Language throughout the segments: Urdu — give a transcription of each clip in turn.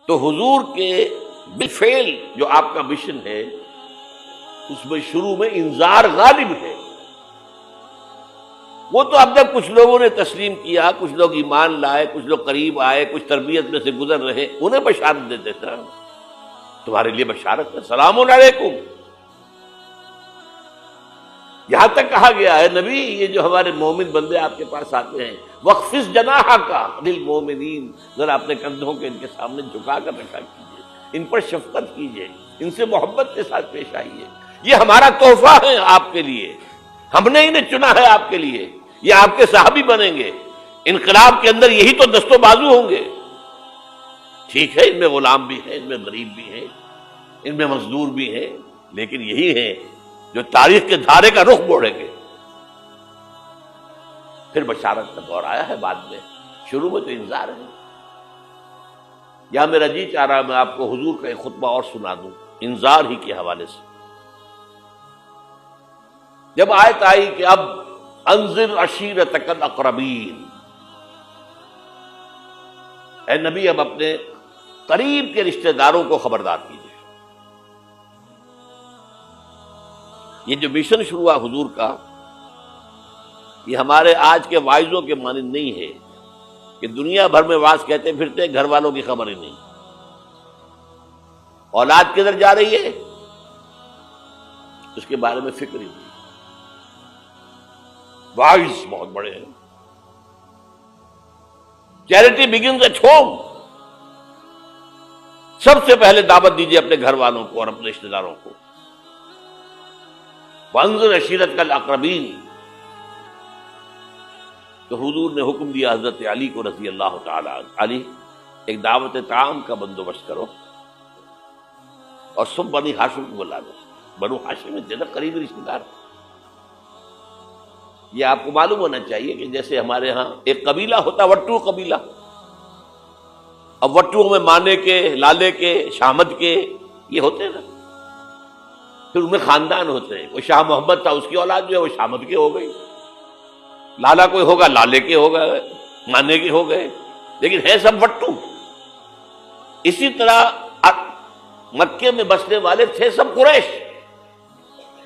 تو حضور کے بالفعل جو آپ کا مشن ہے اس میں شروع میں انذار غالب ہے. وہ تو اب جب کچھ لوگوں نے تسلیم کیا، کچھ لوگ ایمان لائے، کچھ لوگ قریب آئے، کچھ تربیت میں سے گزر رہے، انہیں بشارت دیتے تھے. تمہارے لیے بشارت ہے، سلام علیکم. یہاں تک کہا گیا ہے نبی یہ جو ہمارے مومن بندے آپ کے پاس آتے ہیں وَخْفِضْ جَنَاحَكَ لِلْمُؤْمِنِينَ، ذرا اپنے کندھوں کے ان کے سامنے جھکا کر رکھا کیجیے، ان پر شفقت کیجیے، ان سے محبت کے ساتھ پیش آئیے. یہ ہمارا تحفہ ہے آپ کے لیے، ہم نے انہیں چنا ہے آپ کے لیے، یہ آپ کے صحابی بنیں گے. انقلاب کے اندر یہی تو دست و بازو ہوں گے. ٹھیک ہے ان میں غلام بھی ہیں، ان میں غریب بھی ہیں، ان میں مزدور بھی ہیں، لیکن یہی ہیں جو تاریخ کے دھارے کا رخ موڑیں گے. پھر بشارت کا دور آیا ہے بعد میں، شروع میں تو انذار ہے. یا میرا جی چاہ رہا میں آپ کو حضور کا ایک خطبہ اور سنا دوں انذار ہی کے حوالے سے. جب آیت آئی کہ اب انذر عشیرتک الاقربین، اے نبی اب اپنے قریب کے رشتہ داروں کو خبردار کیجیے. یہ جو مشن شروع ہوا حضور کا، یہ ہمارے آج کے واعظوں کے مانند نہیں ہے کہ دنیا بھر میں واعظ کہتے پھرتے گھر والوں کی خبر ہی نہیں، اولاد کدھر جا رہی ہے اس کے بارے میں فکر ہی نہیں. واعظ بہت بڑے ہیں. Charity begins at home. سب سے پہلے دعوت دیجیے اپنے گھر والوں کو اور اپنے رشتہ داروں کو. وانذر عشیرتک الاقربین. تو حضور نے حکم دیا حضرت علی کو رضی اللہ تعالی عنہ، علی ایک دعوت طعام کا بندوبست کرو اور سب بنی ہاشم کو بلا دو. بنو ہاشم میں زیادہ قریبی رشتہ دار. یہ آپ کو معلوم ہونا چاہیے کہ جیسے ہمارے ہاں ایک قبیلہ ہوتا وٹو قبیلہ، اب وٹو میں مانے کے، لالے کے، شامد کے یہ ہوتے ہیں نا. پھر ان میں خاندان ہوتے ہیں. وہ شاہ محمد تھا، اس کی اولاد جو ہے وہ شامد کے ہو گئی. لالا کوئی ہوگا لالے کے ہو گئے، مانے کے ہو گئے، لیکن ہے سب وٹو. اسی طرح مکے میں بسنے والے تھے سب قریش.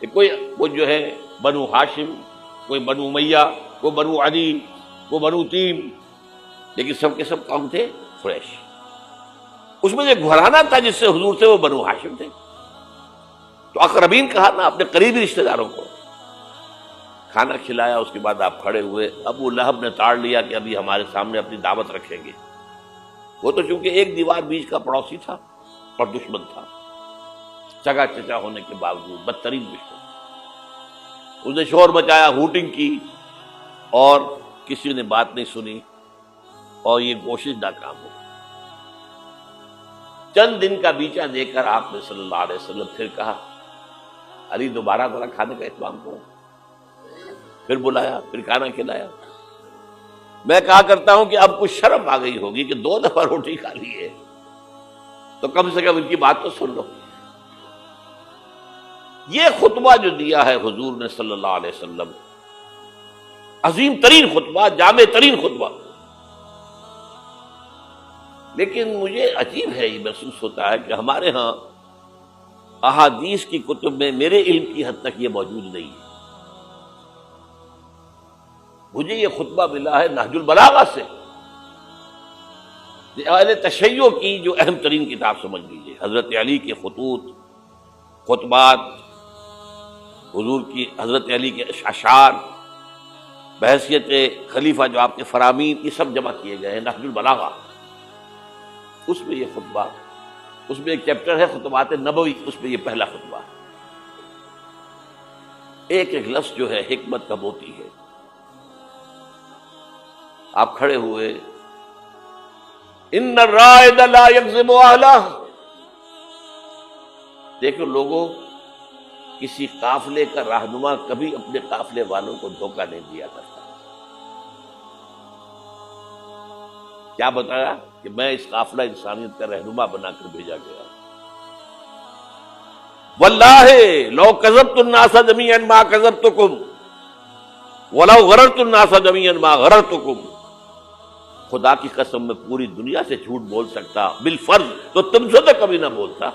کوئی جو ہے بنو ہاشم، کوئی بنو امیہ، کوئی بنو عدی، کوئی بنو تیم، لیکن سب کے سب کون تھے؟ قریش. اس میں جو گھرانہ تھا جس سے حضور تھے وہ بنو ہاشم تھے. تو اقربین کہا نا اپنے قریبی رشتہ داروں کو. کھانا کھلایا، اس کے بعد آپ کھڑے ہوئے. ابو لہب نے تاڑ لیا کہ ابھی ہمارے سامنے اپنی دعوت رکھیں گے. وہ تو چونکہ ایک دیوار بیچ کا پڑوسی تھا اور دشمن تھا، سگا چچا ہونے کے باوجود بدترین دشمن. اس نے شور مچایا، ہوٹنگ کی، اور کسی نے بات نہیں سنی اور یہ کوشش ناکام ہو. چند دن کا بیچا دے کر آپ نے صلی اللہ علیہ وسلم پھر کہا علی دوبارہ ذرا کھانے کا اہتمام کرو. پھر بلایا، پھر کھانا کھلایا. میں کہا کرتا ہوں کہ اب کچھ شرم آ گئی ہوگی کہ 2 دفعہ روٹی کھا لی ہے تو کم سے کم ان کی بات تو سن لو. یہ خطبہ جو دیا ہے حضور نے صلی اللہ علیہ وسلم، عظیم ترین خطبہ، جامع ترین خطبہ. لیکن مجھے عجیب ہے، یہ محسوس ہوتا ہے کہ ہمارے ہاں احادیث کی کتب میں میرے علم کی حد تک یہ موجود نہیں ہے. مجھے یہ خطبہ ملا ہے نہج البلاغہ سے، اہل تشیع کی جو اہم ترین کتاب سمجھ لیجیے. حضرت علی کے خطوط، خطبات، حضور کی حضرت علی کے اشعار، بحیثیت خلیفہ جو آپ کے فرامین، یہ سب جمع کیے گئے ہیں نہج البلاغہ. اس میں یہ خطبہ، اس میں ایک چیپٹر ہے خطبات نبوی، اس میں یہ پہلا خطبہ. ایک ایک لفظ جو ہے حکمت کا موتی ہے. آپ کھڑے ہوئے، ان الرائد لا یکذب اہلہ. دیکھو لوگوں، کسی قافلے کا رہنما کبھی اپنے قافلے والوں کو دھوکہ نہیں دیا کرتا. کیا بتایا کہ میں اس قافلہ انسانیت کا رہنما بنا کر بھیجا گیا. واللہ لو کذبت الناس جميعا ما کذبتکم ولو غررت الناس جميعا ما غررتکم. خدا کی قسم میں پوری دنیا سے جھوٹ بول سکتا بالفرض تو تم سے تو کبھی نہ بولتا.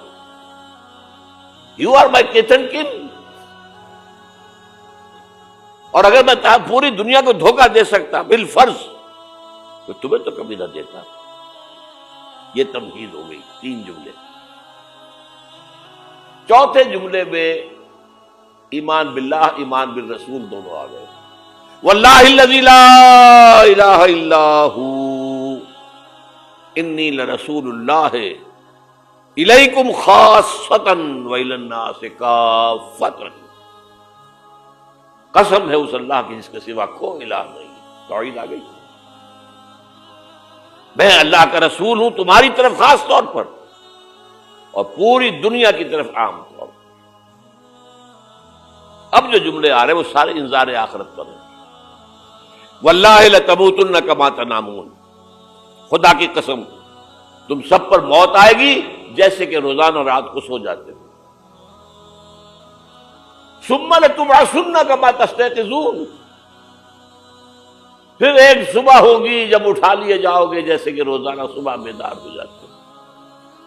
You are my kith and kin. اور اگر میں پوری دنیا کو دھوکہ دے سکتا بالفرض تو تمہیں تو کبھی نہ دیتا. یہ تمہید ہو گئی. 3 جملے. چوتھے جملے میں ایمان باللہ ایمان بالرسول دونوں آ گئے. واللہ الذی لا الہ الا ہو انی لرسول اللہ الیکم خاصۃ والی الناس کافۃ. قسم ہے اس اللہ کی جس کے سوا کوئی الہ نہیں. توحید آ گئی. میں اللہ کا رسول ہوں تمہاری طرف خاص طور پر اور پوری دنیا کی طرف عام طور پر. اب جو جملے آ رہے ہیں وہ سارے انذار آخرت پر ہیں. واللہ لتموتن کما تنامون. خدا کی قسم تم سب پر موت آئے گی جیسے کہ روزانہ رات کو سو جاتے ہو. ثم لتبعثن کما تستيقظون. پھر ایک صبح ہوگی جب اٹھا لیے جاؤ گے جیسے کہ روزانہ صبح بیدار ہو جاتے ہو.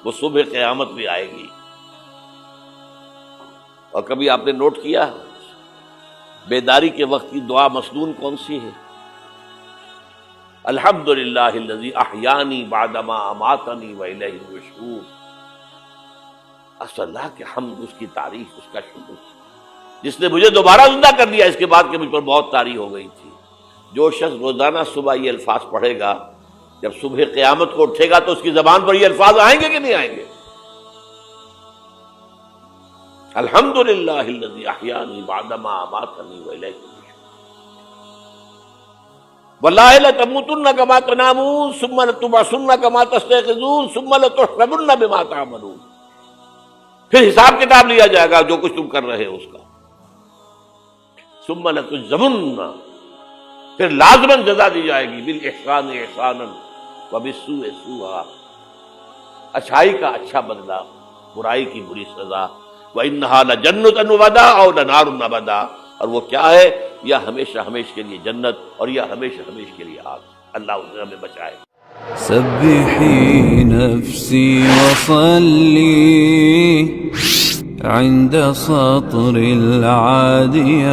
وہ صبح قیامت بھی آئے گی. اور کبھی آپ نے نوٹ کیا بیداری کے وقت کی دعا مسنون کون سی ہے؟ الحمدللہ الذی احیانی بعدما اماتنی والیہ النشور. اللہ کے حمد، اس کی تعریف، اس کا شکر جس نے مجھے دوبارہ زندہ کر دیا اس کے بعد کہ مجھ پر بہت طاری ہو گئی تھی. جو شخص روزانہ صبح یہ الفاظ پڑھے گا جب صبح قیامت کو اٹھے گا تو اس کی زبان پر یہ الفاظ آئیں گے کہ نہیں آئیں گے؟ الحمدللہ الذی احیانی بعدما اماتنی والیہ النشور. واللہ لتموتن کما تنامون ثم لتبعثن کما تستيقظون ثم لتحسبن بما تعملون. پھر حساب کتاب لیا جائے گا جو کچھ تم کر رہے ہو اس کا. ثم لتجزون، پھر لازماً جزا دی جائے گی. بالاحسان احسانا وبالسوء سوءا. اچھائی کا اچھا بدلہ، برائی کی بری سزا. وانھا لجنۃ وبدا او لنار ابدا. اور وہ کیا ہے؟ یا ہمیشہ ہمیشہ کے لیے جنت اور یا ہمیشہ ہمیشہ کے لیے آگ. اللہ اسے ہمیں بچائے. سبحي نفسي وصلي عند سطر العاديات